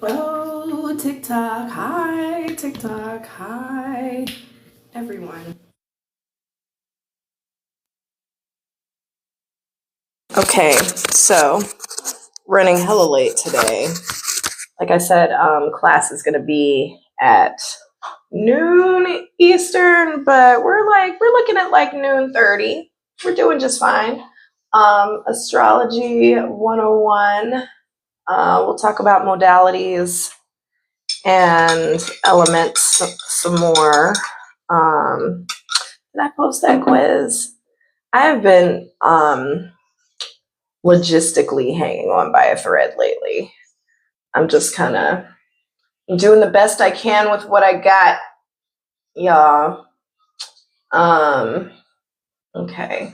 Oh, TikTok. Hi, TikTok. Hi, everyone. Okay, so running hella late today. Like I said, class is gonna be at noon Eastern, but we're looking at like noon 30. We're doing just fine. Astrology 101. We'll talk about modalities and elements some more. Did I post that quiz? I have been logistically hanging on by a thread lately. I'm just kind of doing the best I can with what I got, y'all. Okay.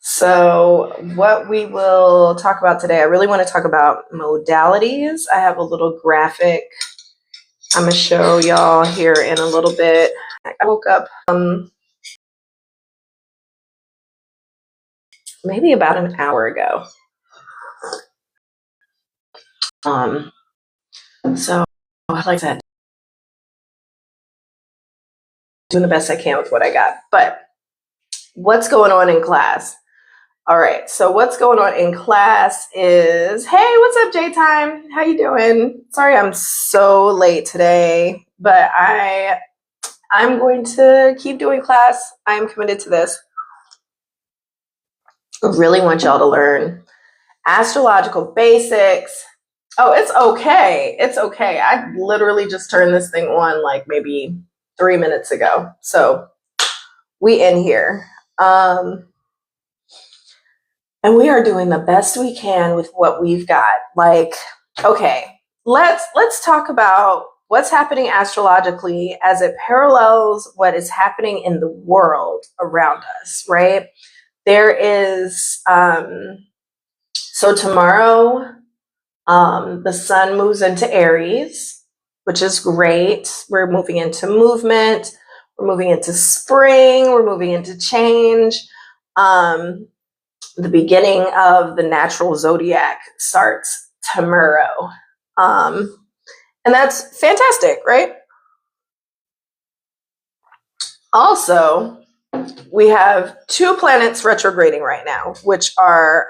So what we will talk about today, I really want to talk about modalities. I have a little graphic I'm going to show y'all here in a little bit. I woke up maybe about an hour ago. So like I said, doing the best I can with what I got. But what's going on in class? All right, so what's going on in class is, hey, what's up, J-Time? How you doing? Sorry I'm so late today, but I'm going to keep doing class. I am committed to this. I really want y'all to learn astrological basics. Oh, it's okay. It's okay. I literally just turned this thing on like maybe 3 minutes ago. So we in here. And we are doing the best we can with what we've got. Like, okay, let's talk about what's happening astrologically as it parallels what is happening in the world around us, right? There is, so tomorrow, the sun moves into Aries, which is great. We're moving into movement. We're moving into spring. We're moving into change. The beginning of the natural zodiac starts tomorrow. And that's fantastic, right? Also, we have 2 planets retrograding right now, which are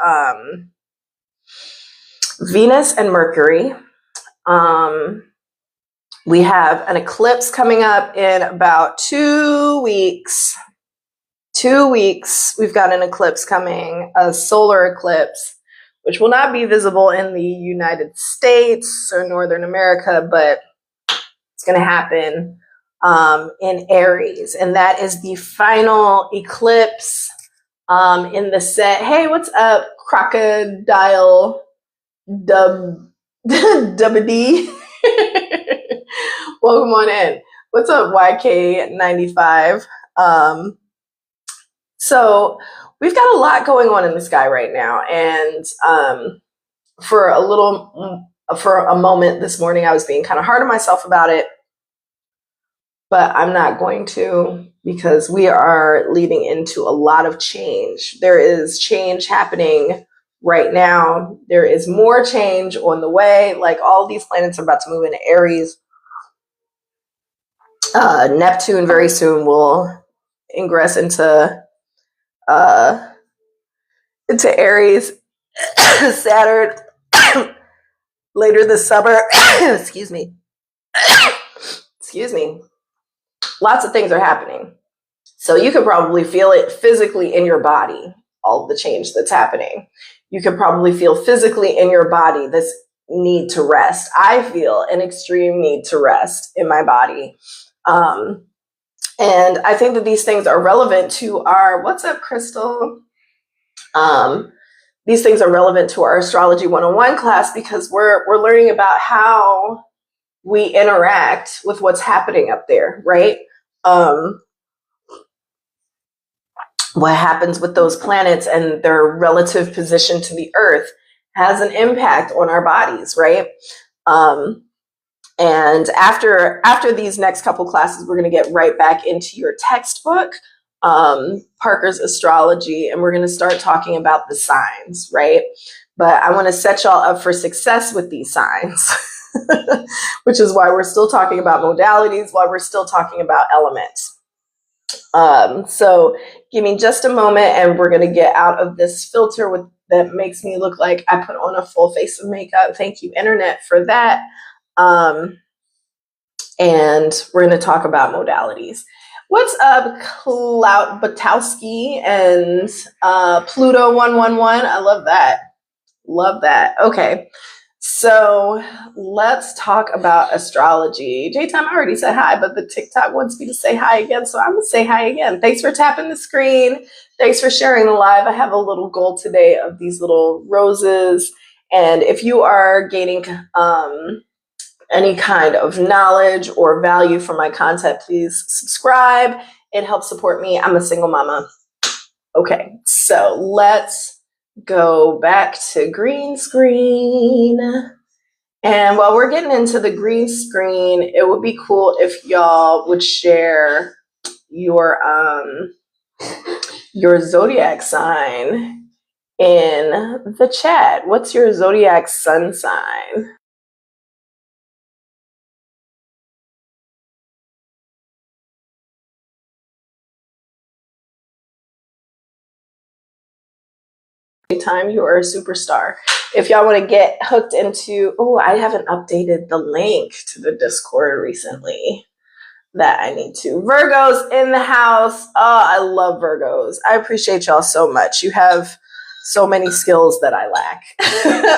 Venus and Mercury. We have an eclipse coming up in about 2 weeks. 2 weeks, we've got an eclipse coming, a solar eclipse, which will not be visible in the United States or Northern America, but it's going to happen in Aries. And that is the final eclipse in the set. Hey, what's up, Crocodile Dub-D? Welcome on in. What's up, YK95? So we've got a lot going on in the sky right now. And for a moment this morning, I was being kind of hard on myself about it. But I'm not going to, because we are leading into a lot of change. There is change happening right now. There is more change on the way. Like, all these planets are about to move into Aries. Neptune very soon will ingress into Aries. Saturn later this summer. Excuse me. Lots of things are happening. So you could probably feel it physically in your body, all the change that's happening. You could probably feel physically in your body this need to rest. I feel an extreme need to rest in my body. And I think that these things are relevant to our, what's up, Crystal? These things are relevant to our Astrology 101 class, because we're learning about how we interact with what's happening up there, right? What happens with those planets and their relative position to the Earth has an impact on our bodies, right? And after these next couple classes, we're going to get right back into your textbook, Parker's Astrology, and we're going to start talking about the signs, right? but I want to set y'all up for success with these signs, which is why we're still talking about modalities, why we're still talking about elements. So give me just a moment and we're going to get out of this filter that makes me look like I put on a full face of makeup. Thank you, internet, for that. And we're going to talk about modalities. What's up, Clout Batowski and Pluto 111? I love that. Love that. Okay. So let's talk about astrology. J-Time, I already said hi, but the TikTok wants me to say hi again, so I'm going to say hi again. Thanks for tapping the screen. Thanks for sharing the live. I have a little goal today of these little roses. And if you are gaining any kind of knowledge or value from my content, please subscribe. It helps support me. I'm a single mama. Okay, so let's go back to green screen. And while we're getting into the green screen, it would be cool if y'all would share your zodiac sign in the chat. What's your zodiac sun sign? Time you are a superstar. If y'all want to get hooked into, I haven't updated the link to the Discord recently that I need to. Virgos in the house. Oh, I love Virgos. I appreciate y'all so much. You have so many skills that I lack.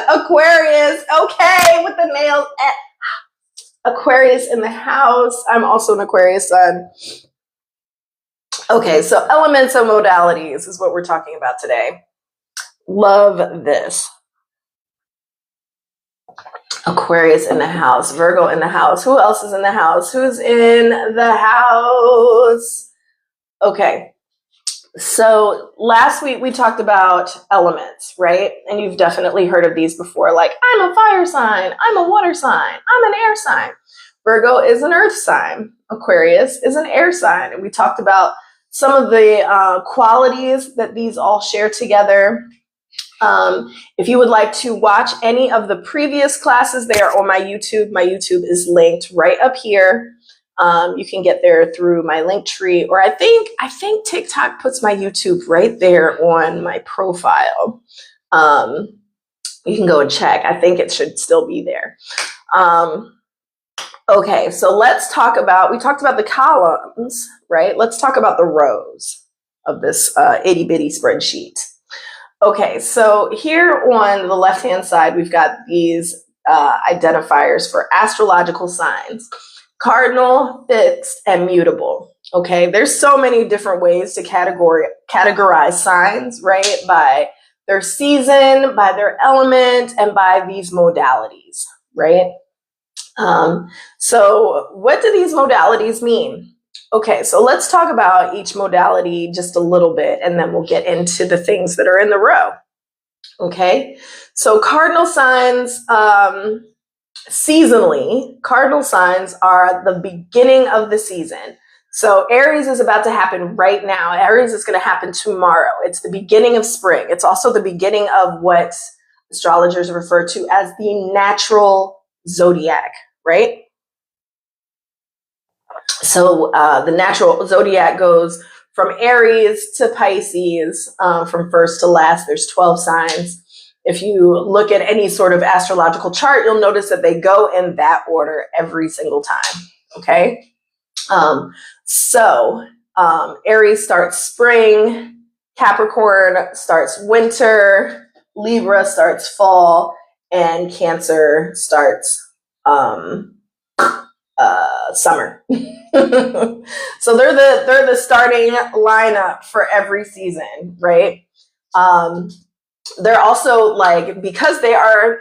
Aquarius, okay, with the nails. Aquarius in the house. I'm also an Aquarius sun. Okay, so elements and modalities is what we're talking about today. Love this. Aquarius in the house, Virgo in the house. Who else is in the house? Who's in the house? Okay. So last week we talked about elements, right? And you've definitely heard of these before. Like, I'm a fire sign. I'm a water sign. I'm an air sign. Virgo is an earth sign. Aquarius is an air sign. And we talked about some of the qualities that these all share together. If you would like to watch any of the previous classes, they are on my YouTube. My YouTube is linked right up here. You can get there through my link tree, or I think TikTok puts my YouTube right there on my profile. You can go and check. I think it should still be there. Okay, so we talked about the columns, right? Let's talk about the rows of this itty bitty spreadsheet. Okay, so here on the left-hand side, we've got these identifiers for astrological signs: Cardinal, fixed, and mutable. Okay, there's so many different ways to categorize signs, right? By their season, by their element, and by these modalities, right? So what do these modalities mean? Okay, so let's talk about each modality just a little bit, and then we'll get into the things that are in the row. Okay, so cardinal signs, seasonally, cardinal signs are the beginning of the season. So Aries is about to happen right now. Aries is going to happen tomorrow. It's the beginning of spring. It's also the beginning of what astrologers refer to as the natural zodiac, right? So the natural zodiac goes from Aries to Pisces, from first to last. There's 12 signs. If you look at any sort of astrological chart, you'll notice that they go in that order every single time, okay? Aries starts spring, Capricorn starts winter, Libra starts fall, and Cancer starts summer. So they're the starting lineup for every season, right? They're also like, because they are,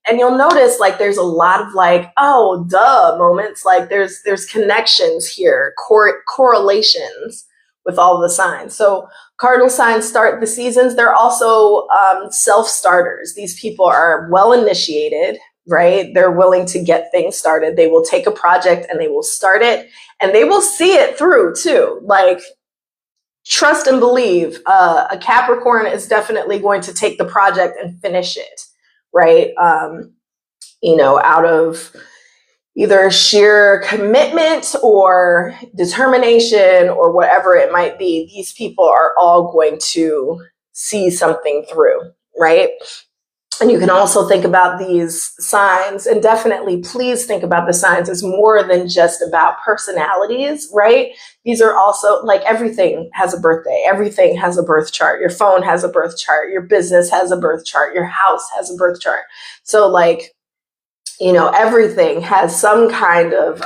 and you'll notice like there's a lot of like, oh duh moments, like there's connections here, correlations with all the signs. So cardinal signs start the seasons. They're also self-starters. These people are well initiated, right? They're willing to get things started. They will take a project and they will start it, and they will see it through too. Like, trust and believe. A Capricorn is definitely going to take the project and finish it, right? Out of either sheer commitment or determination or whatever it might be, these people are all going to see something through, right? And you can also think about these signs, and definitely please think about the signs as more than just about personalities, right? These are also like everything has a birthday, everything has a birth chart. Your phone has a birth chart, your business has a birth chart, your house has a birth chart. So like, everything has some kind of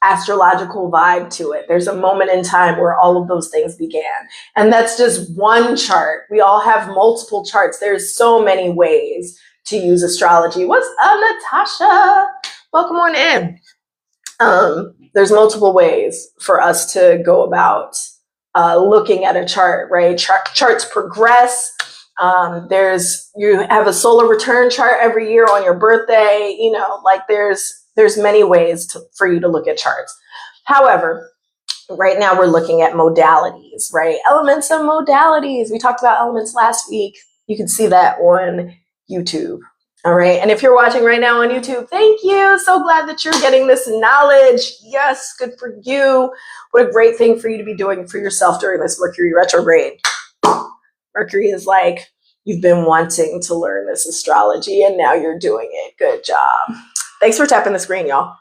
astrological vibe to it. There's a moment in time where all of those things began. And that's just one chart. We all have multiple charts. There's so many ways to use astrology. What's up, Natasha? Welcome on in. There's multiple ways for us to go about looking at a chart, right? Charts progress. You have a solar return chart every year on your birthday, there's many ways for you to look at charts. However, right now we're looking at modalities, right? Elements of modalities. We talked about elements last week. You can see that on YouTube. All right. And if you're watching right now on YouTube, thank you. So glad that you're getting this knowledge. Yes, good for you. What a great thing for you to be doing for yourself during this Mercury retrograde. Mercury is like, you've been wanting to learn this astrology and now you're doing it. Good job. Thanks for tapping the screen, y'all.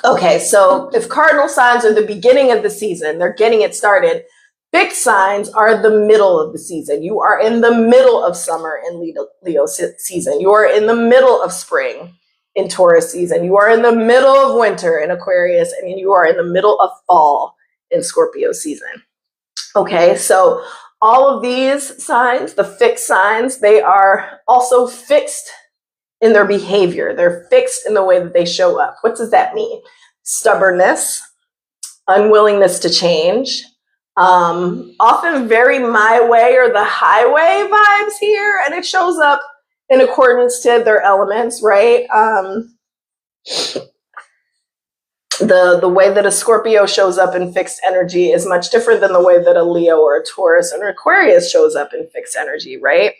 Okay, so if cardinal signs are the beginning of the season, they're getting it started. Fixed signs are the middle of the season. You are in the middle of summer in Leo season. You are in the middle of spring in Taurus season. You are in the middle of winter in Aquarius, and you are in the middle of fall in Scorpio season. Okay, so all of these signs, the fixed signs, they are also fixed in their behavior. They're fixed in the way that they show up. What does that mean? Stubbornness, unwillingness to change, often very my way or the highway vibes here, and it shows up in accordance to their elements, right? The way that a Scorpio shows up in fixed energy is much different than the way that a Leo or a Taurus or an Aquarius shows up in fixed energy, right?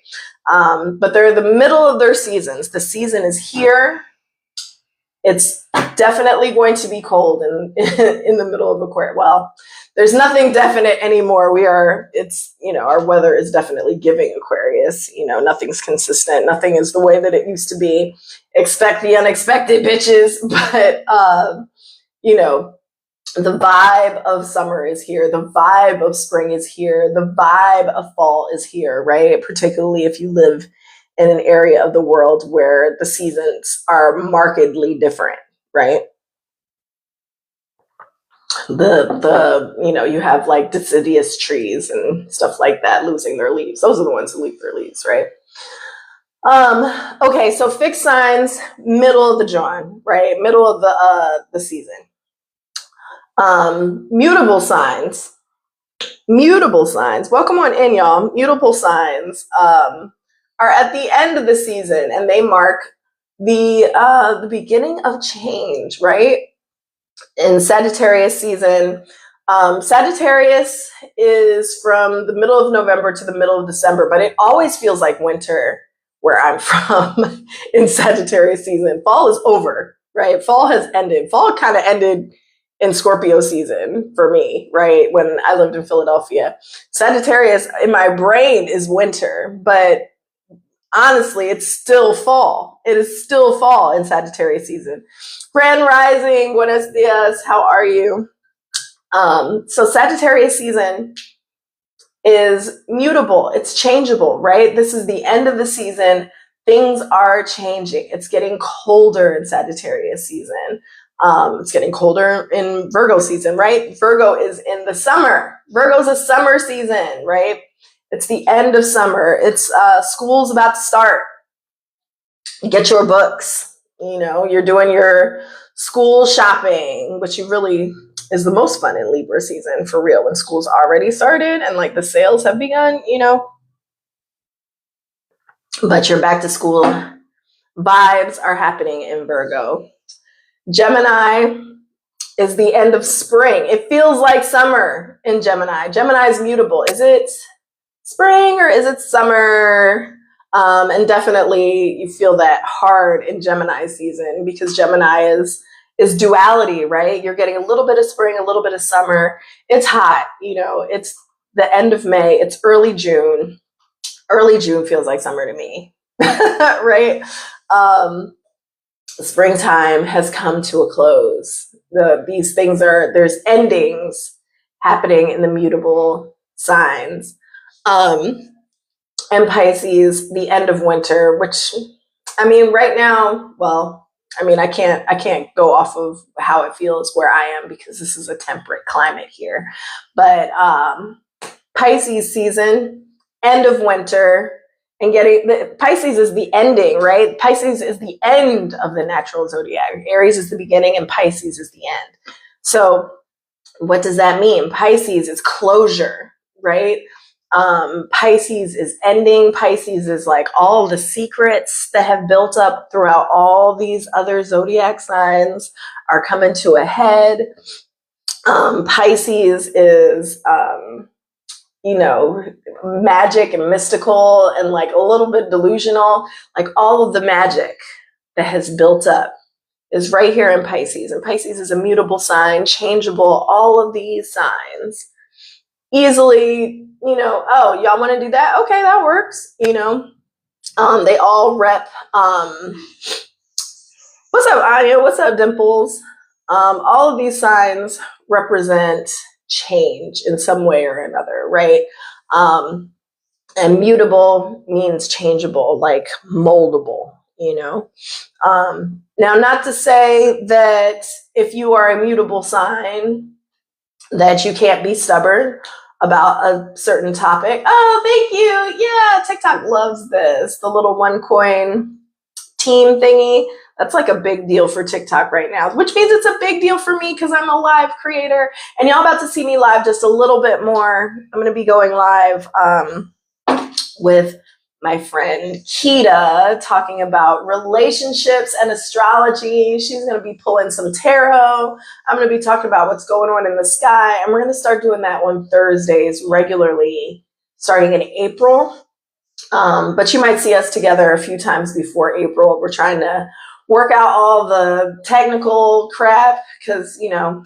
But they're in the middle of their seasons. The season is here. It's definitely going to be cold in the middle of Aquarius. Well, there's nothing definite anymore. Our weather is definitely giving Aquarius. Nothing's consistent. Nothing is the way that it used to be. Expect the unexpected, bitches. But, the vibe of summer is here. The vibe of spring is here. The vibe of fall is here, right? Particularly if you live in an area of the world where the seasons are markedly different, right? You have like deciduous trees and stuff like that losing their leaves. Those are the ones who leave their leaves, right? Okay, so fixed signs, middle of the John, right? Middle of the season. Mutable signs. Welcome on in, y'all. Mutable signs are at the end of the season, and they mark the beginning of change, right? In Sagittarius season, Sagittarius is from the middle of November to the middle of December, but it always feels like winter where I'm from in Sagittarius season. Fall is over, right? Fall has ended. Fall kind of ended in Scorpio season for me, right? When I lived in Philadelphia. Sagittarius in my brain is winter, but honestly, it's still fall. It is still fall in Sagittarius season. Grand Rising, buenos dias, how are you? So Sagittarius season is mutable. It's changeable, right? This is the end of the season. Things are changing. It's getting colder in Sagittarius season. It's getting colder in Virgo season, right? Virgo is in the summer. Virgo's a summer season, right? It's the end of summer. It's school's about to start. Get your books. You're doing your school shopping, which really is the most fun in Libra season, for real, when school's already started and like the sales have begun, But your back to school vibes are happening in Virgo. Gemini is the end of spring. It feels like summer in Gemini. Gemini is mutable. Is it spring or is it summer? And definitely you feel that hard in Gemini season because Gemini is duality, right? You're getting a little bit of spring, a little bit of summer. It's hot, you know, it's the end of May, it's early June. Early June feels like summer to me, right? Springtime has come to a close. These things there's endings happening in the mutable signs. And Pisces, the end of winter, which, I mean, right now, well, I mean, I can't go off of how it feels where I am because this is a temperate climate here. But Pisces season, end of winter, and Pisces is the ending, right? Pisces is the end of the natural zodiac. Aries is the beginning and Pisces is the end. So what does that mean? Pisces is closure, right? Pisces is ending. Pisces is like all the secrets that have built up throughout all these other zodiac signs are coming to a head. Pisces is, you know, magic and mystical and like a little bit delusional. Like all of the magic that has built up is right here in Pisces. And Pisces is a mutable sign, changeable, all of these signs. Easily, you know, oh, y'all want to do that? Okay, that works. You know, they all rep, what's up, Anya? What's up, Dimples? All of these signs represent change in some way or another, right? And mutable means changeable, like moldable, you know? Now, not to say that if you are a mutable sign, that you can't be stubborn about a certain topic. Oh, thank you. Yeah, TikTok loves this. The little OneCoin team thingy. That's like a big deal for TikTok right now, which means it's a big deal for me because I'm a live creator. And y'all about to see me live just a little bit more. I'm going to be going live with my friend Kita talking about relationships and astrology. She's going to be pulling some tarot. I'm going to be talking about what's going on in the sky. And we're going to start doing that on Thursdays regularly starting in April. But you might see us together a few times before April. We're trying to work out all the technical crap because, you know,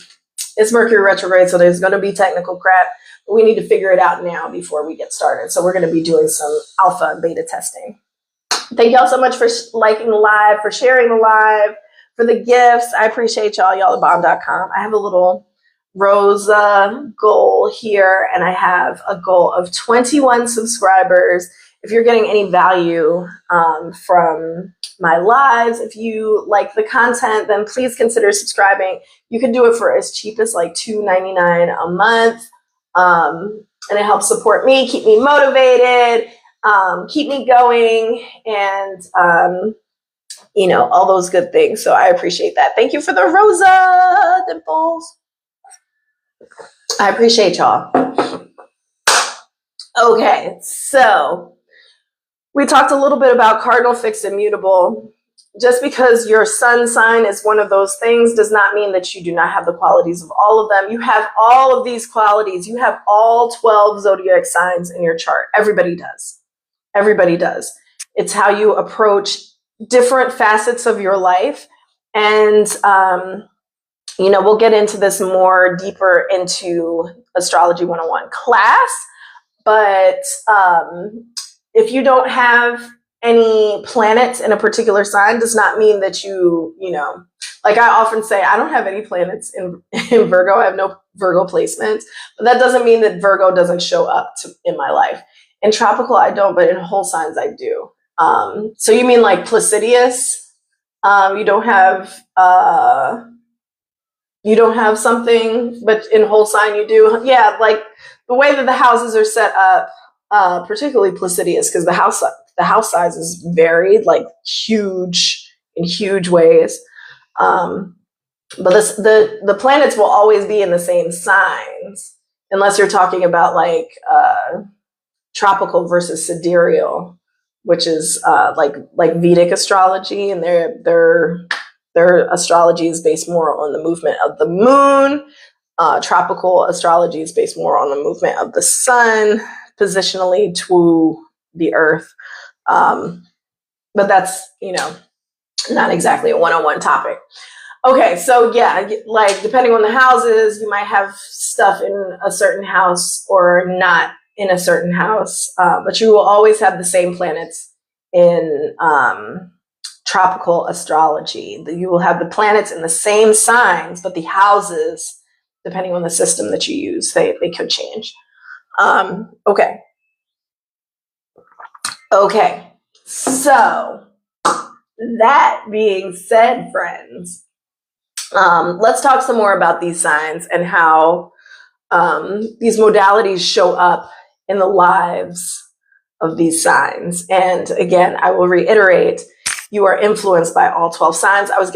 it's Mercury retrograde, so there's going to be technical crap. But we need to figure it out now before we get started. So we're going to be doing some alpha and beta testing. Thank y'all so much for liking the live, for sharing the live, for the gifts. I appreciate y'all, y'allthebomb.com. I have a little Rosa goal here, and I have a goal of 21 subscribers. If you're getting any value from my lives, if you like the content, then please consider subscribing. You can do it for as cheap as like $2.99 a month. And it helps support me, keep me motivated, keep me going, and, you know, all those good things. So I appreciate that. Thank you for the Rosa dimples. I appreciate y'all. Okay, so we talked a little bit about cardinal, fixed, and mutable. Just because your sun sign is one of those things does not mean that you do not have the qualities of all of them. You have all of these qualities. You have all 12 zodiac signs in your chart. Everybody does. Everybody does. It's how you approach different facets of your life. And, you know, we'll get into this more deeper into Astrology 101 class. But if you don't have any planets in a particular sign does not mean that you know, like I often say, I don't have any planets in Virgo. I have no Virgo placements, but that doesn't mean that Virgo doesn't show up in my life. In tropical, I don't, but in whole signs, I do. So you mean like Placidius? You don't have something, but in whole sign you do. Yeah, like the way that the houses are set up, particularly Placidius, because the house sizes varied, like huge in huge ways. But the planets will always be in the same signs, unless you're talking about like tropical versus sidereal, which is like Vedic astrology, and they're Their astrology is based more on the movement of the moon. Tropical astrology is based more on the movement of the sun, positionally to the earth. But that's, not exactly a one-on-one topic. Okay, so yeah, like depending on the houses, you might have stuff in a certain house or not in a certain house, but you will always have the same planets in tropical astrology. You will have the planets in the same signs, but the houses, depending on the system that you use, they could change. Okay, so that being said, friends, let's talk some more about these signs and how these modalities show up in the lives of these signs. And again, I will reiterate, you are influenced by all 12 signs. I was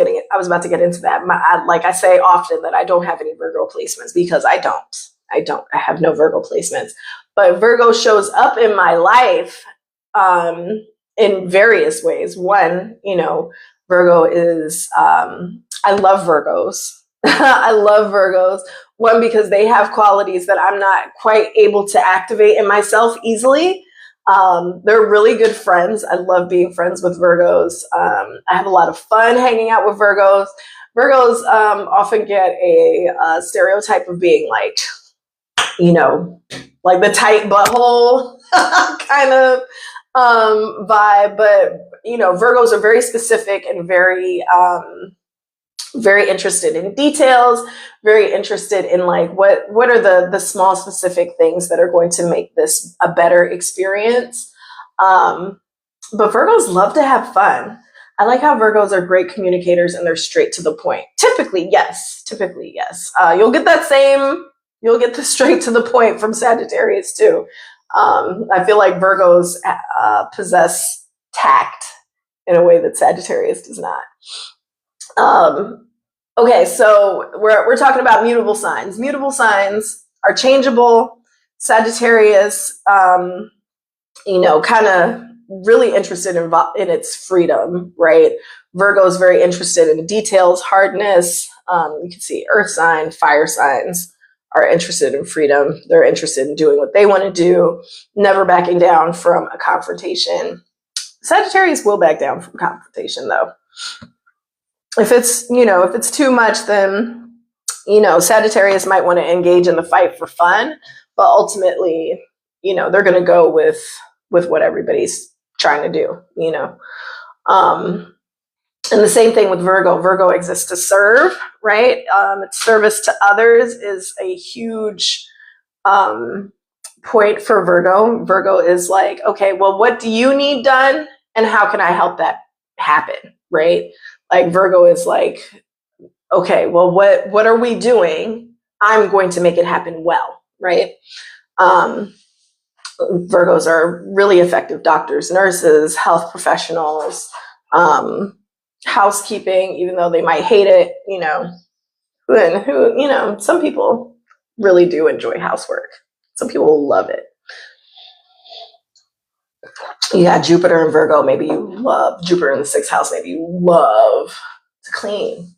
about to get into that. Like I say often that I don't have any Virgo placements because I have no Virgo placements, but Virgo shows up in my life in various ways. One, Virgo is, I love Virgos. I love Virgos. One, because they have qualities that I'm not quite able to activate in myself easily. They're really good friends. I love being friends with Virgos. I have a lot of fun hanging out with Virgos. Virgos often get a stereotype of being like, like the tight butthole kind of vibe. But, Virgos are very specific and very interested in details, very interested in like what are the small specific things that are going to make this a better experience. But Virgos love to have fun. I like how Virgos are great communicators and they're straight to the point. Typically, yes. You'll get the straight to the point from Sagittarius too. I feel like Virgos possess tact in a way that Sagittarius does not. Okay, so we're talking about mutable signs. Mutable signs are changeable. Sagittarius, kind of really interested in its freedom, right? Virgo is very interested in details, hardness. You can see earth sign, fire signs are interested in freedom. They're interested in doing what they want to do, never backing down from a confrontation. Sagittarius will back down from confrontation though. If it's too much, then, Sagittarius might want to engage in the fight for fun, but ultimately, they're going to go with what everybody's trying to do, and the same thing with Virgo. Virgo exists to serve, right? Its service to others is a huge point for Virgo. Virgo is like, okay, well, what do you need done? And how can I help that happen, right? Like Virgo is like, okay, well, what are we doing? I'm going to make it happen well, right? Virgos are really effective doctors, nurses, health professionals, housekeeping, even though they might hate it, who some people really do enjoy housework. Some people love it. You got Jupiter and Virgo. Maybe you love Jupiter in the 6th house. Maybe you love to clean.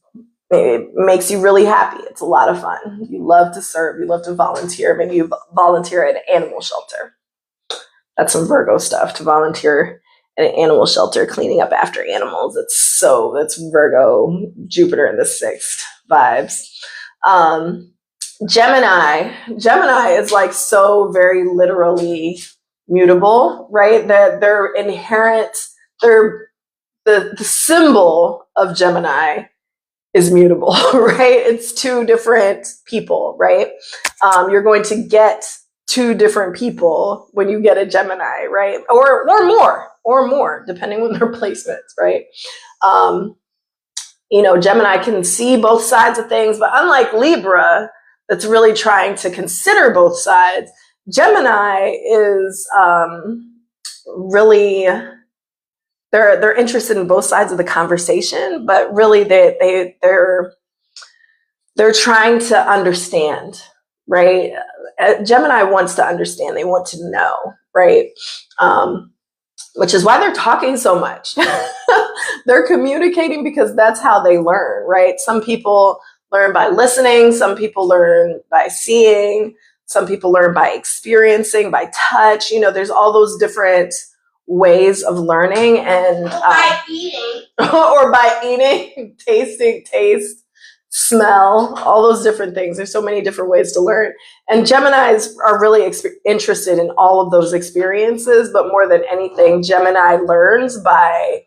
Maybe it makes you really happy. It's a lot of fun. You love to serve. You love to volunteer. Maybe you volunteer at an animal shelter. That's some Virgo stuff, to volunteer at an animal shelter, cleaning up after animals. That's Virgo, Jupiter in the 6th vibes. Gemini is like so very literally mutable, right? That they're inherent, the symbol of Gemini is mutable, right? It's two different people, right? You're going to get two different people when you get a Gemini, right? Or more, depending on their placements, right? Gemini can see both sides of things, but unlike Libra, that's really trying to consider both sides, Gemini is really, they're interested in both sides of the conversation, but really they're trying to understand, right? Gemini wants to understand. They want to know, right? which is why they're talking so much. They're communicating because that's how they learn, right? Some people learn by listening. Some people learn by seeing. Some people learn by experiencing, by touch. You know, there's all those different ways of learning, and or by eating. or by eating, tasting, taste, smell, all those different things. There's so many different ways to learn. And Geminis are really interested in all of those experiences, but more than anything, Gemini learns by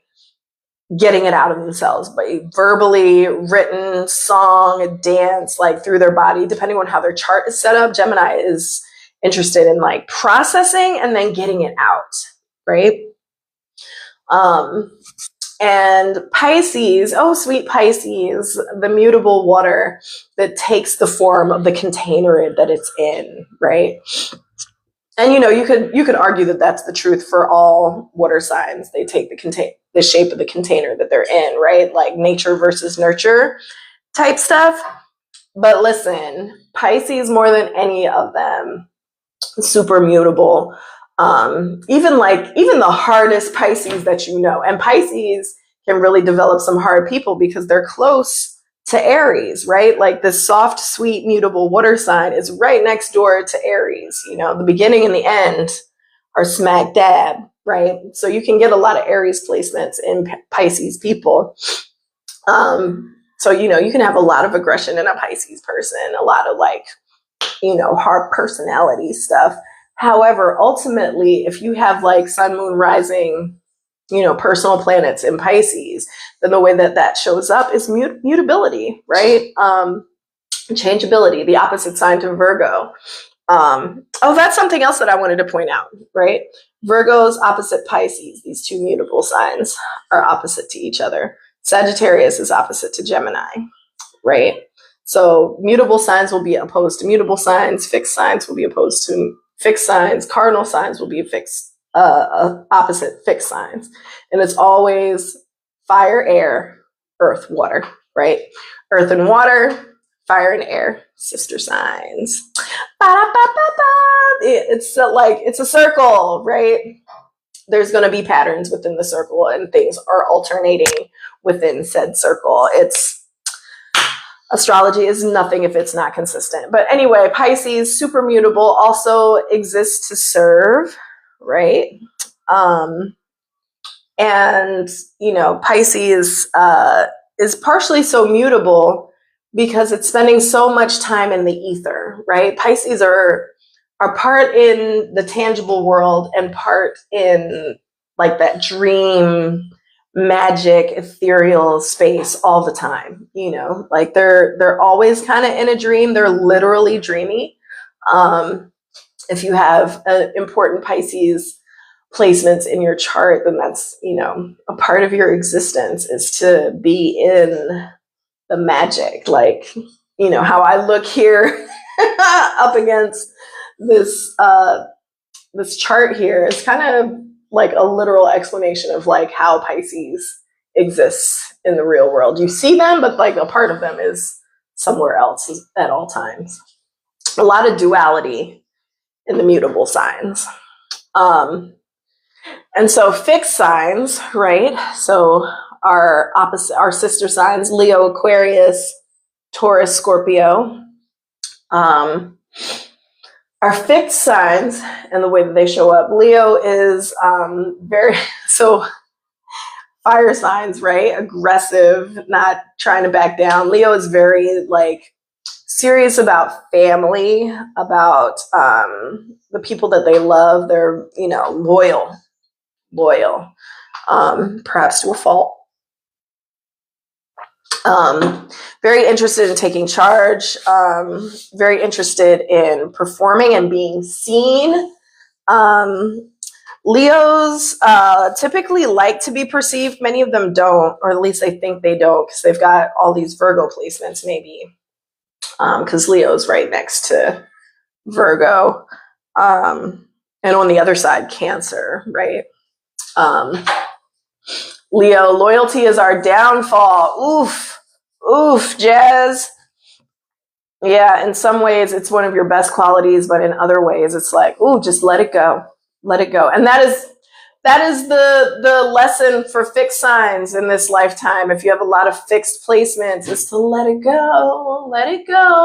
getting it out of themselves, by verbally, written, song, dance, like through their body, depending on how their chart is set up. Gemini is interested in like processing and then getting it out, right? And Pisces, oh, sweet Pisces, the mutable water that takes the form of the container that it's in, right? And, you know, you could argue that that's the truth for all water signs. They take the shape of the container that they're in, right? Like nature versus nurture type stuff. But listen, Pisces, more than any of them, super mutable. Even the hardest Pisces that you know, and Pisces can really develop some hard people because they're close to Aries, right? Like this soft, sweet, mutable water sign is right next door to Aries. You know, the beginning and the end are smack dab, right? So you can get a lot of Aries placements in Pisces people. So, you know, you can have a lot of aggression in a Pisces person, a lot of like, you know, hard personality stuff. However, ultimately, if you have like sun, moon, rising, you know, personal planets in Pisces, then the way that shows up is mutability, right? Changeability, the opposite sign to Virgo. Oh, that's something else that I wanted to point out, right? Virgo's opposite Pisces, these two mutable signs are opposite to each other. Sagittarius is opposite to Gemini, right? So mutable signs will be opposed to mutable signs, fixed signs will be opposed to fixed signs, cardinal signs will be opposite fixed signs. And it's always fire, air, earth, water, right? Earth and water, fire and air, sister signs. It's a circle, right? There's going to be patterns within the circle and things are alternating within said circle. Astrology is nothing if it's not consistent. But anyway, Pisces, super mutable, also exists to serve, right? And, you know, Pisces is partially so mutable because it's spending so much time in the ether, right? Pisces are part in the tangible world and part in like that dream, magic, ethereal space all the time. You know, like they're always kind of in a dream. They're literally dreamy. If you have an important Pisces placements in your chart, then that's, you know, a part of your existence is to be in the magic. Like, you know, how I look here up against this chart here is kind of like a literal explanation of like how Pisces exists in the real world. You see them, but like a part of them is somewhere else at all times. A lot of duality in the mutable signs. And so fixed signs, right? So our sister signs, Leo, Aquarius, Taurus, Scorpio, are fixed signs and the way that they show up. Leo is so fire signs, right? Aggressive, not trying to back down. Leo is very like serious about family, about the people that they love. They're, you know, loyal, perhaps to a fault. Very interested in taking charge, very interested in performing and being seen. Leos typically like to be perceived. Many of them don't, or at least they think they don't, because they've got all these Virgo placements maybe, because Leo's right next to Virgo. And on the other side, Cancer, right? Leo, loyalty is our downfall. Oof, Jazz. Yeah, in some ways it's one of your best qualities, but in other ways it's like, ooh, just let it go. Let it go. And that is that is the lesson for fixed signs in this lifetime. If you have a lot of fixed placements, is to let it go,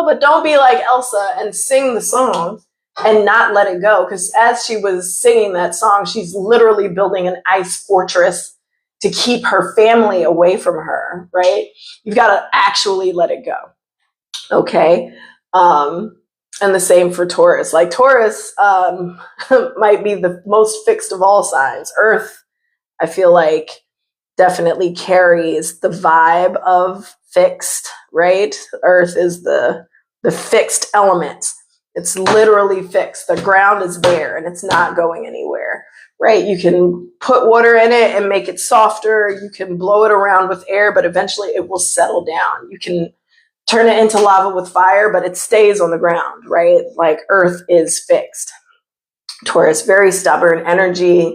but don't be like Elsa and sing the song and not let it go. Because as she was singing that song, she's literally building an ice fortress to keep her family away from her, right? You've got to actually let it go. Okay. And the same for Taurus. Like Taurus might be the most fixed of all signs. Earth, I feel like, definitely carries the vibe of fixed, right? Earth is the fixed element. It's literally fixed. The ground is there and it's not going anywhere, right? You can put water in it and make it softer. You can blow it around with air, but eventually it will settle down. You can turn it into lava with fire, but it stays on the ground, right? Like Earth is fixed. Taurus, very stubborn energy.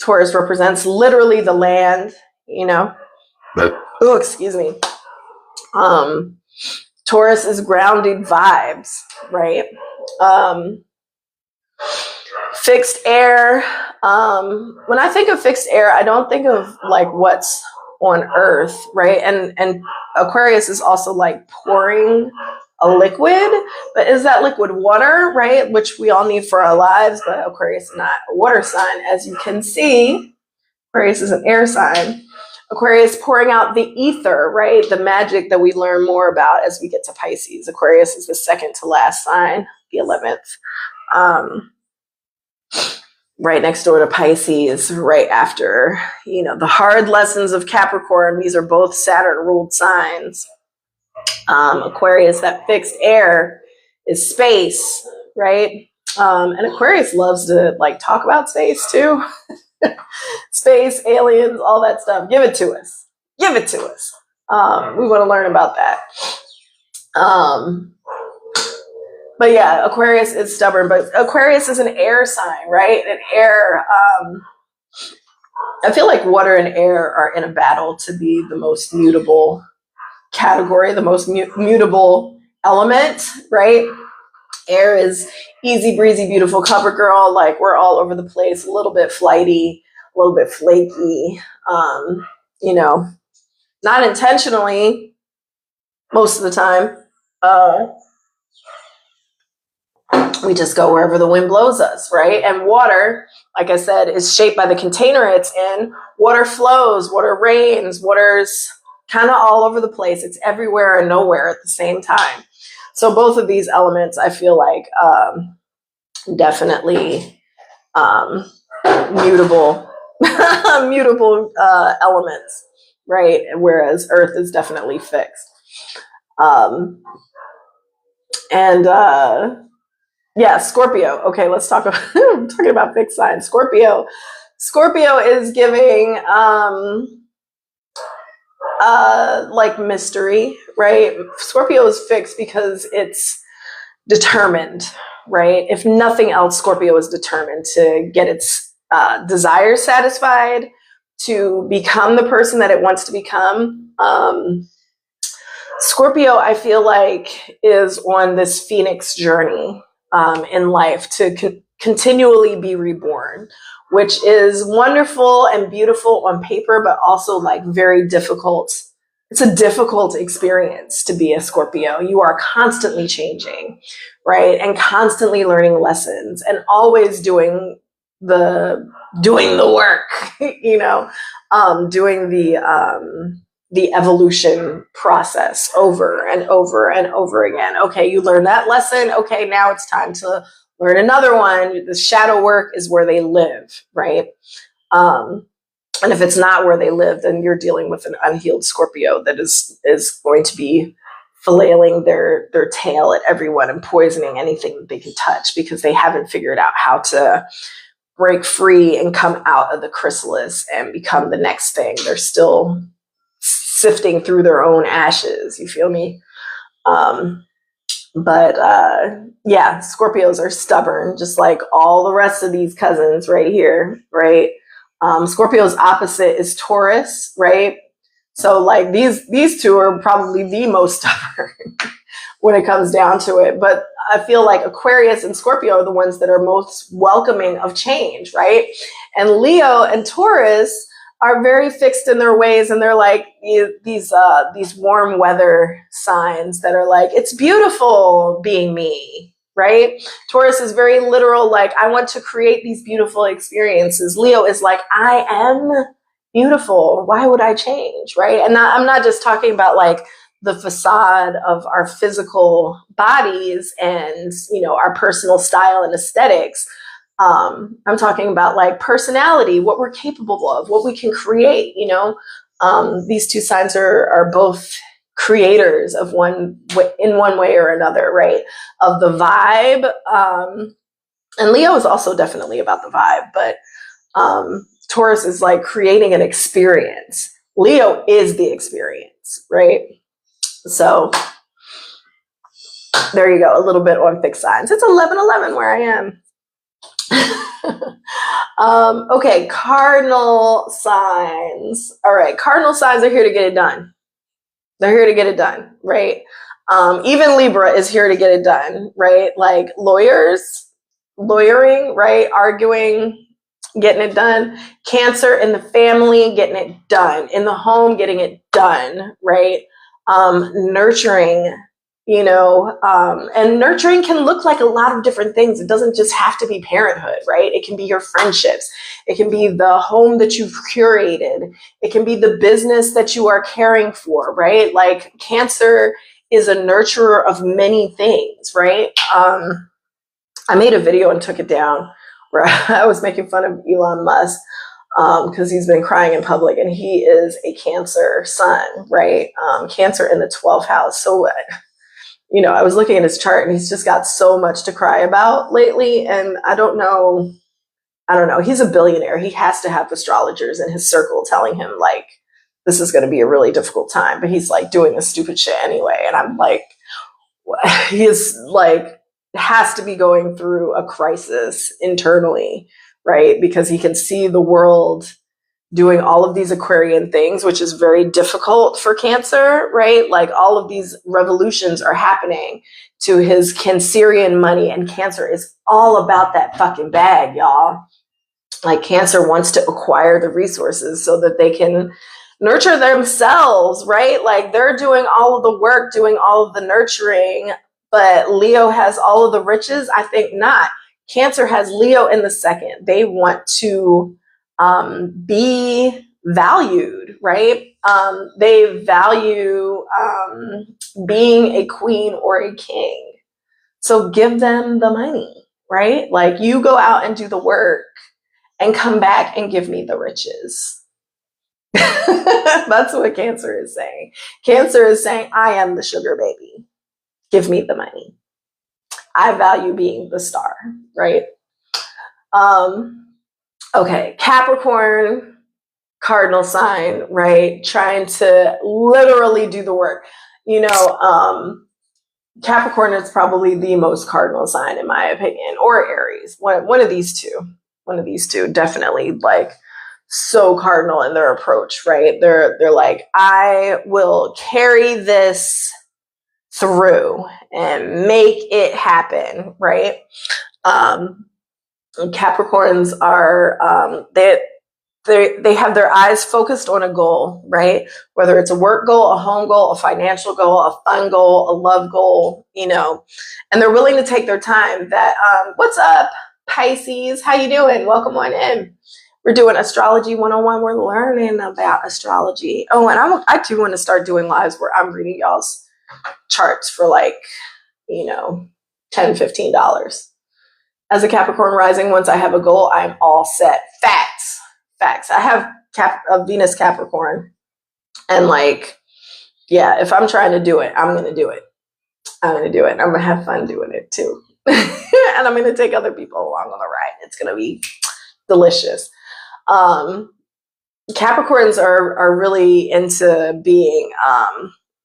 Taurus represents literally the land, you know? Oh, excuse me. Taurus is grounded vibes, right? Fixed air. When I think of fixed air, I don't think of like what's on Earth, right? And Aquarius is also like pouring a liquid, but is that liquid water, right? Which we all need for our lives, but Aquarius is not a water sign. As you can see, Aquarius is an air sign. Aquarius pouring out the ether, right? The magic that we learn more about as we get to Pisces. Aquarius is the second to last sign, the 11th. Right next door to Pisces, right after, the hard lessons of Capricorn. These are both Saturn-ruled signs. Aquarius, that fixed air, is space, right? And Aquarius loves to talk about space too. Space, aliens, all that stuff. Give it to us. Give it to us. We want to learn about that. But yeah, Aquarius is stubborn, but Aquarius is an air sign, right? And air, I feel like water and air are in a battle to be the most mutable category, the most mutable element, right? Air is easy breezy, beautiful cover girl. Like we're all over the place, a little bit flighty, a little bit flaky, not intentionally most of the time. We just go wherever the wind blows us, right? And water, like I said, is shaped by the container it's in. Water flows, water rains, water's kind of all over the place. It's everywhere and nowhere at the same time. So both of these elements, I feel like, definitely mutable, mutable elements, right? Whereas Earth is definitely fixed. Yeah, Scorpio. Okay, let's talk about I'm talking about fixed signs. Scorpio. Scorpio is giving like mystery, right? Scorpio is fixed because it's determined, right? If nothing else, Scorpio is determined to get its desires satisfied, to become the person that it wants to become. Scorpio, I feel like, is on this phoenix journey in life to continually be reborn, which is wonderful and beautiful on paper, but also like very difficult. It's a difficult experience to be a Scorpio. You are constantly changing, right? And constantly learning lessons and always doing the work, doing the evolution process over and over and over again. Okay, you learn that lesson. Okay, now it's time to learn another one. The shadow work is where they live, right? And if it's not where they live, then you're dealing with an unhealed Scorpio that is going to be flailing their tail at everyone and poisoning anything that they can touch because they haven't figured out how to break free and come out of the chrysalis and become the next thing. They're still sifting through their own ashes. You feel me? Yeah, Scorpios are stubborn, just like all the rest of these cousins right here, right? Scorpio's opposite is Taurus, right? So like these two are probably the most stubborn. when it comes down to it. But I feel like Aquarius and Scorpio are the ones that are most welcoming of change, right? And Leo and Taurus are very fixed in their ways, and they're like these warm weather signs that are like, it's beautiful being me, right? Taurus is very literal, like, I want to create these beautiful experiences. Leo is like, I am beautiful. Why would I change, right? And I'm not just talking about like the facade of our physical bodies and, you know, our personal style and aesthetics. I'm talking about like personality, what we're capable of, what we can create, you know. These two signs are both creators of in one way or another, right? Of the vibe. And Leo is also definitely about the vibe, but Taurus is like creating an experience. Leo is the experience, right? So there you go, a little bit on fixed signs. It's 11:11 where I am. Okay, cardinal signs. All right, cardinal signs are here to get it done. They're here to get it done, right? Even Libra is here to get it done, right? Like lawyering, right? Arguing, getting it done. Cancer in the family, getting it done. In the home, getting it done, right? Nurturing, you know, and nurturing can look like a lot of different things. It doesn't just have to be parenthood, right? It can be your friendships. It can be the home that you've curated. It can be the business that you are caring for, right? Like Cancer is a nurturer of many things, right? I made a video and took it down where I was making fun of Elon Musk because he's been crying in public, and he is a Cancer sun, right? Cancer in the 12th house. So, you know, I was looking at his chart, and he's just got so much to cry about lately. And I don't know. He's a billionaire. He has to have astrologers in his circle telling him like, this is going to be a really difficult time, but he's like doing this stupid shit anyway. And I'm like, he is like, has to be going through a crisis internally, right? Because he can see the world doing all of these Aquarian things, which is very difficult for Cancer, right? Like all of these revolutions are happening to his Cancerian money, and Cancer is all about that fucking bag, y'all. Like Cancer wants to acquire the resources so that they can nurture themselves, right? Like they're doing all of the work, doing all of the nurturing, but Leo has all of the riches? I think not. Cancer has Leo in the second. They want to be valued, right? They value being a queen or a king. So give them the money, right? Like you go out and do the work and come back and give me the riches. That's what Cancer is saying. Cancer is saying, I am the sugar baby. Give me the money. I value being the star, right? Okay, Capricorn, cardinal sign, right? Trying to literally do the work. You know, Capricorn is probably the most cardinal sign in my opinion, or Aries. One of these two. One of these two, definitely like so cardinal in their approach, right? They're like, I will carry this through and make it happen, right? Capricorns are they have their eyes focused on a goal, right? Whether it's a work goal, a home goal, a financial goal, a fun goal, a love goal, you know, and they're willing to take their time. That what's up, Pisces? How you doing? Welcome on in. We're doing Astrology 101. We're learning about astrology. Oh, and I do want to start doing lives where I'm reading y'all's charts for like, you know, $10, $15. As a Capricorn rising, once I have a goal, I'm all set. Facts. I have a Venus Capricorn. And like, yeah, if I'm trying to do it, I'm going to do it. I'm going to have fun doing it too. And I'm going to take other people along on the ride. It's going to be delicious. Capricorns are really into being,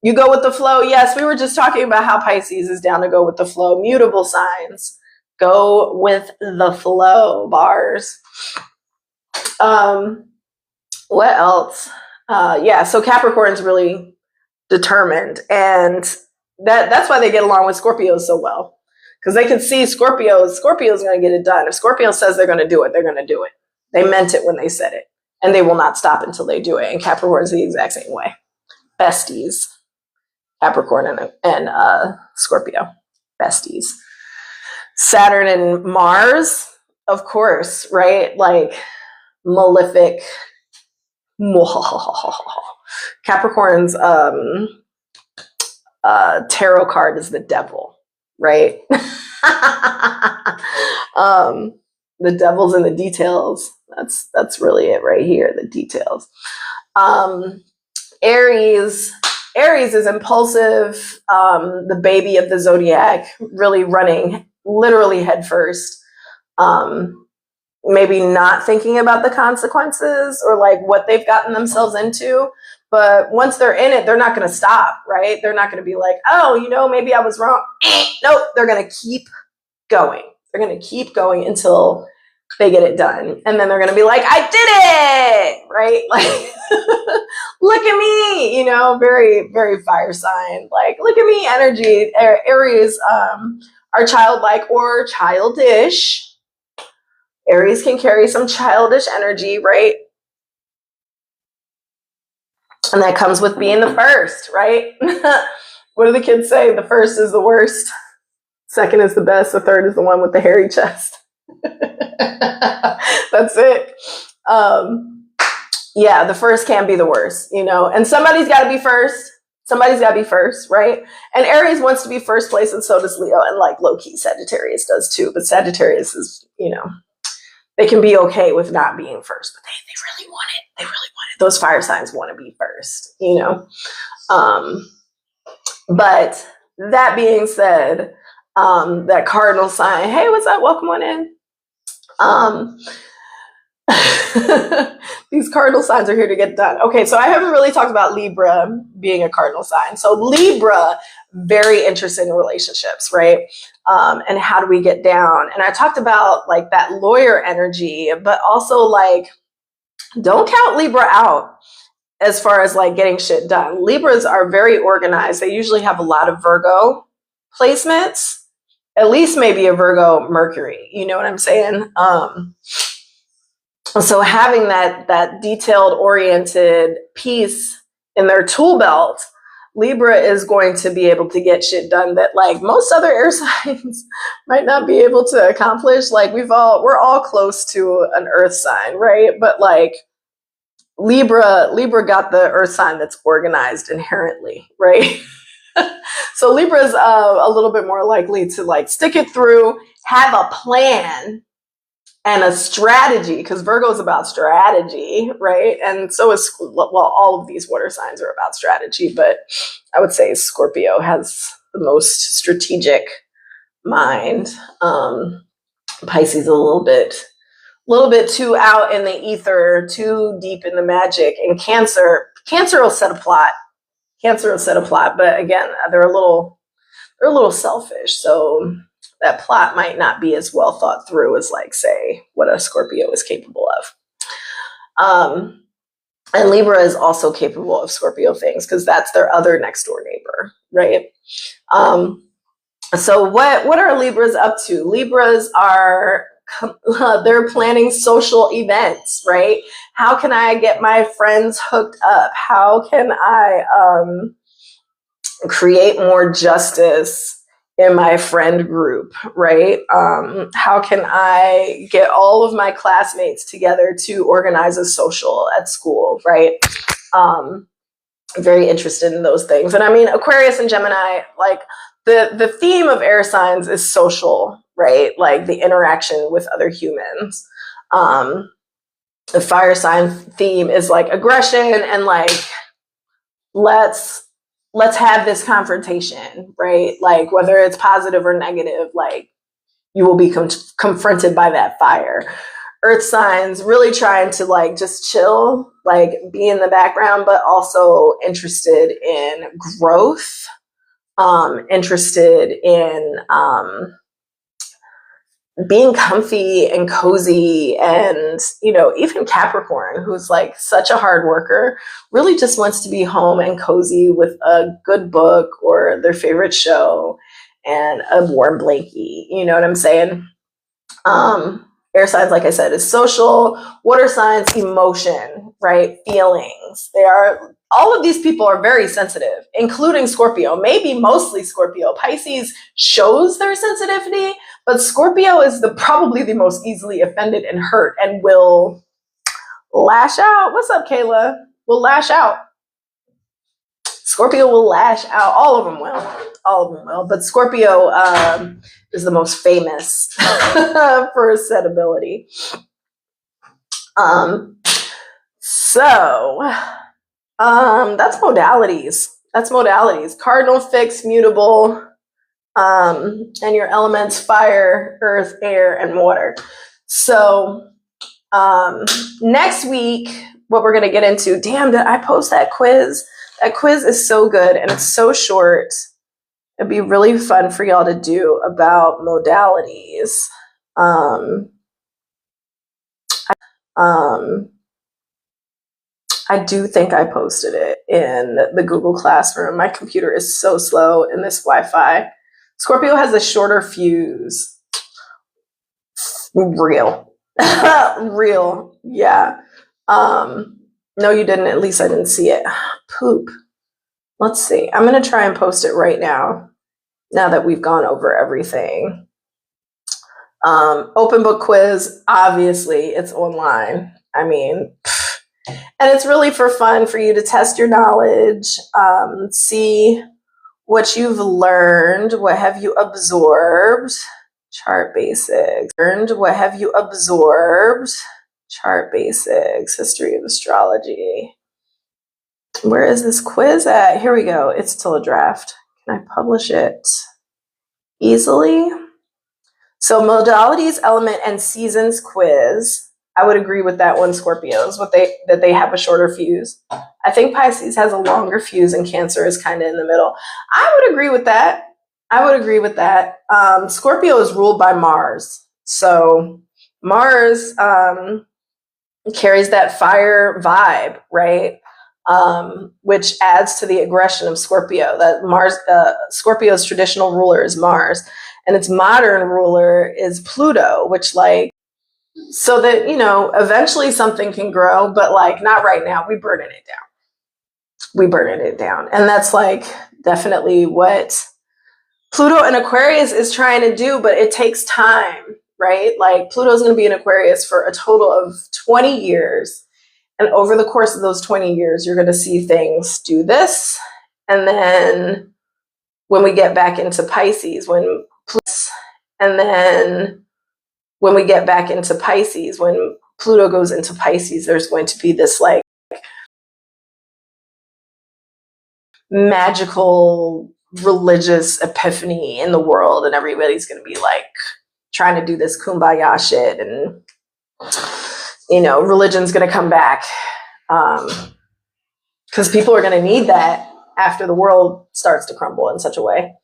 you go with the flow. Yes, we were just talking about how Pisces is down to go with the flow. Mutable signs. Go with the flow, bars. What else? Yeah, so Capricorn's really determined. And That's why they get along with Scorpios so well, because they can see Scorpio's going to get it done. If Scorpio says they're going to do it, they're going to do it. They meant it when they said it, and they will not stop until they do it. And Capricorn is the exact same way. Besties, Capricorn and Scorpio, besties. Saturn and Mars, of course, right? Like malefic. Capricorn's tarot card is the devil, right? The devil's in the details. That's really it right here, the details. Aries is impulsive, the baby of the zodiac, really running literally head first. Maybe not thinking about the consequences or like what they've gotten themselves into. But once they're in it, they're not going to stop, right? They're not going to be like, oh, maybe I was wrong. Nope, they're going to keep going. They're going to keep going until they get it done. And then they're going to be like, I did it, right? Like, look at me, very, very fire sign. Like, look at me energy. Aries are childlike or childish. Aries can carry some childish energy, right? And that comes with being the first, right? What do the kids say? The first is the worst. Second is the best. The third is the one with the hairy chest. That's it. Yeah, the first can be the worst, and somebody's got to be first. Somebody's got to be first, right? And Aries wants to be first place, and so does Leo, and like low-key Sagittarius does too. But Sagittarius is, they can be okay with not being first, but they really want it. They really want it. Those fire signs want to be first, But that being said, that cardinal sign, hey, what's up? Welcome on in. These cardinal signs are here to get done. Okay, so I haven't really talked about Libra being a cardinal sign. So Libra, very interested in relationships, right? And how do we get down? And I talked about like that lawyer energy, but also like, don't count Libra out as far as like getting shit done. Libras are very organized. They usually have a lot of Virgo placements, at least maybe a Virgo Mercury. You know what I'm saying? So having that detailed oriented piece in their tool belt, Libra is going to be able to get shit done that like most other air signs might not be able to accomplish. Like we're all close to an earth sign, right? But like Libra got the earth sign that's organized inherently, right? So Libra is a little bit more likely to like stick it through, have a plan and a strategy, because Virgo is about strategy, right? And so is, well, all of these water signs are about strategy, but I would say Scorpio has the most strategic mind. Pisces a little bit too out in the ether, too deep in the magic. And Cancer will set a plot. But again, they're a little selfish. So that plot might not be as well thought through as like, say, what a Scorpio is capable of. And Libra is also capable of Scorpio things because that's their other next door neighbor, right? So what are Libras up to? Libras are, they're planning social events, right? How can I get my friends hooked up? How can I create more justice in my friend group, right? How can I get all of my classmates together to organize a social at school, right? Very interested in those things. And I mean, Aquarius and Gemini, like the theme of air signs is social, right? Like the interaction with other humans. The fire sign theme is like aggression and like, let's have this confrontation, right? Like whether it's positive or negative, like you will be confronted by that fire. Earth signs really trying to like just chill, like be in the background, but also interested in growth, interested in being comfy and cozy, and even Capricorn, who's like such a hard worker, really just wants to be home and cozy with a good book or their favorite show and a warm blankie. You know what I'm saying? Air signs, like I said, is social. Water signs, emotion, right? Feelings. All of these people are very sensitive, including Scorpio, maybe mostly Scorpio. Pisces shows their sensitivity, but Scorpio is probably the most easily offended and hurt, and will lash out. What's up, Kayla? Will lash out. Scorpio will lash out. All of them will. But Scorpio is the most famous for said ability. That's modalities. Cardinal, fixed, mutable, and your elements: fire, earth, air, and water. So next week, what we're going to get into, damn, did I post that quiz? That quiz is so good, and it's so short. It'd be really fun for y'all to do about modalities. I do think I posted it in the Google Classroom. My computer is so slow in this Wi-Fi. Scorpio has a shorter fuse. Real. Real. Yeah. No, you didn't. At least I didn't see it. Poop. Let's see. I'm going to try and post it right now that we've gone over everything. Open book quiz. Obviously, it's online. I mean, and it's really for fun for you to test your knowledge, see what you've learned, what have you absorbed, chart basics. What have you absorbed? Chart basics, history of astrology. Where is this quiz at? Here we go. It's still a draft. Can I publish it easily? So modalities, element, and seasons quiz. I would agree with that one, Scorpios, that they have a shorter fuse. I think Pisces has a longer fuse, and Cancer is kind of in the middle. I would agree with that. Scorpio is ruled by Mars. So Mars carries that fire vibe, right? Which adds to the aggression of Scorpio. That Mars, Scorpio's traditional ruler is Mars, and its modern ruler is Pluto, which so that, eventually something can grow, but not right now. We're burning it down. And that's definitely what Pluto in Aquarius is trying to do, but it takes time, right? Pluto's going to be in Aquarius for a total of 20 years. And over the course of those 20 years, you're going to see things do this. And then when we get back into Pisces, when Pluto goes into Pisces, there's going to be this magical religious epiphany in the world, and everybody's going to be trying to do this kumbaya shit, and religion's going to come back, because people are going to need that after the world starts to crumble in such a way.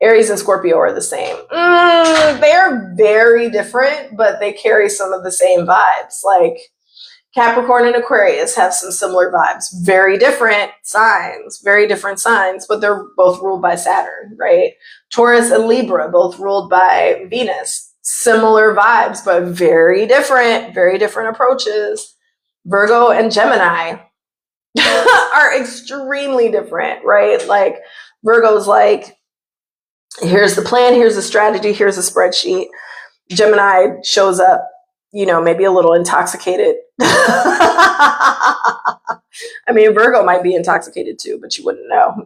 Aries and Scorpio are the same. They're very different, but they carry some of the same vibes. Capricorn and Aquarius have some similar vibes. Very different signs, but they're both ruled by Saturn, right? Taurus and Libra, both ruled by Venus. Similar vibes, but very different approaches. Virgo and Gemini are extremely different, right? Virgo's here's the plan, here's the strategy, here's a spreadsheet. Gemini shows up, maybe a little intoxicated. I mean, Virgo might be intoxicated too, but you wouldn't know,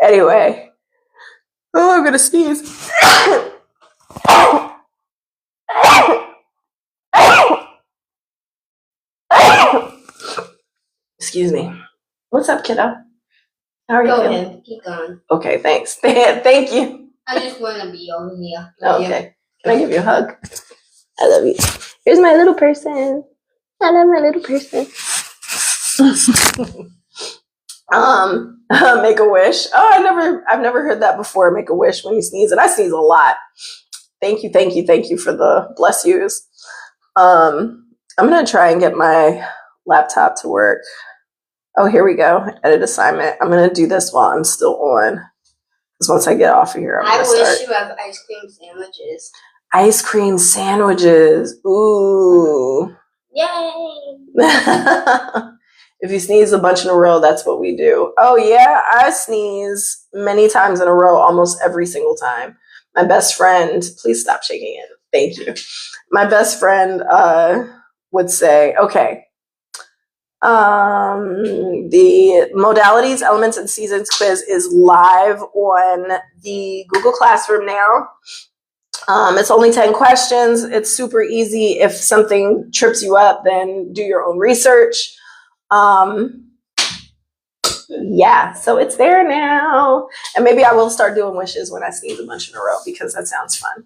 Anyway. Oh, I'm going to sneeze. Excuse me. What's up, kiddo? How are you Go feeling? ahead. Keep going. Okay, thanks. Thank you. I just want to be over here. Okay. Can I give you a hug? I love you. Here's my little person. I love my little person. Make a wish. Oh, I've never heard that before. Make a wish when you sneeze, and I sneeze a lot. Thank you for the bless yous. I'm gonna try and get my laptop to work. Oh, here we go. Edit assignment. I'm gonna do this while I'm still on. Because once I get off of here, I wish you have ice cream sandwiches. Ice cream sandwiches. Ooh. Yay! If you sneeze a bunch in a row, that's what we do. Oh yeah, I sneeze many times in a row, almost every single time. My best friend, please stop shaking it. Thank you. My best friend would say, okay, the Modalities, Elements, and Seasons quiz is live on the Google Classroom now. It's only 10 questions. It's super easy. If something trips you up, then do your own research. Yeah, so it's there now. And maybe I will start doing wishes when I sneeze a bunch in a row because that sounds fun.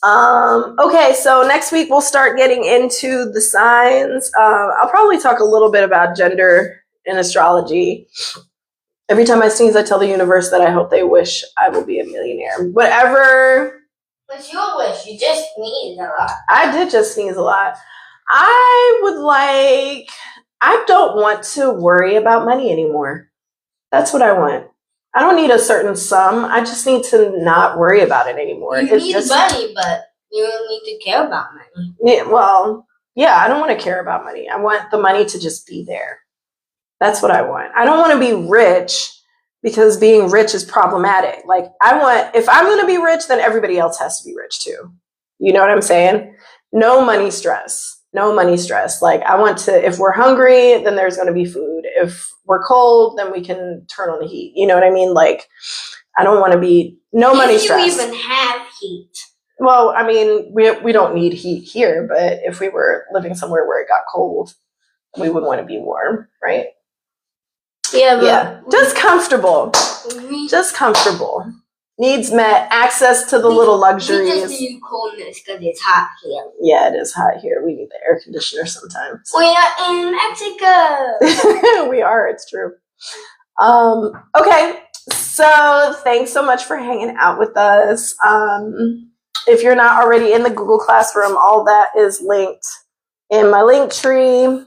Okay, so next week we'll start getting into the signs. I'll probably talk a little bit about gender in astrology. Every time I sneeze, I tell the universe that I hope they wish I will be a millionaire. Whatever. What's your wish? You just sneezed a lot. I did just sneeze a lot. I don't want to worry about money anymore. That's what I want. I don't need a certain sum. I just need to not worry about it anymore. You need money, but you don't need to care about money. Yeah, well, yeah, I don't want to care about money. I want the money to just be there. That's what I want. I don't want to be rich because being rich is problematic. Like, if I'm going to be rich, then everybody else has to be rich too. You know what I'm saying? No money stress. No money stress. Like, I want to, if we're hungry, then there's going to be food. If we're cold, then we can turn on the heat. You know what I mean? Like, I don't want to be, no money stress. If you even have heat. Well, I mean, we don't need heat here, but if we were living somewhere where it got cold, we would want to be warm, right? Yeah. Just comfortable. Just comfortable. Needs met. Access to the little luxuries. We just need coolness because it's hot here. Yeah, it is hot here. We need the air conditioner sometimes. We are in Mexico. We are. It's true. Okay. So thanks so much for hanging out with us. If you're not already in the Google Classroom, all that is linked in my link tree.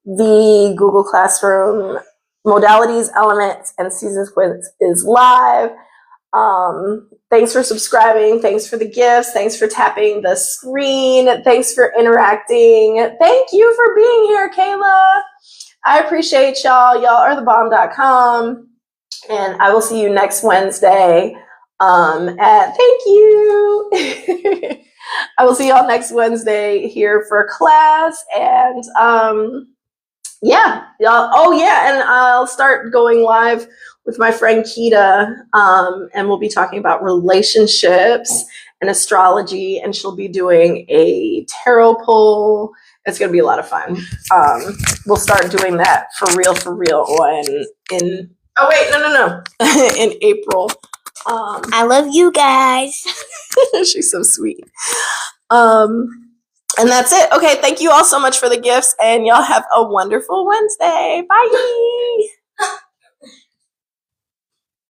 The Google Classroom Modalities, Elements, and Seasons quiz is live. Thanks for subscribing. Thanks for the gifts. Thanks for tapping the screen. Thanks for interacting. Thank you for being here, Kayla. I appreciate y'all. Y'all are thebomb.com. And I will see you next Wednesday. Thank you. I will see y'all next Wednesday here for class. And yeah, y'all. Oh yeah, and I'll start going live with my friend Kita, and we'll be talking about relationships and astrology, and she'll be doing a tarot pull. It's gonna be a lot of fun. We'll start doing that for real in in April. I love you guys. She's so sweet. And that's it. Okay, thank you all so much for the gifts, and y'all have a wonderful Wednesday. Bye.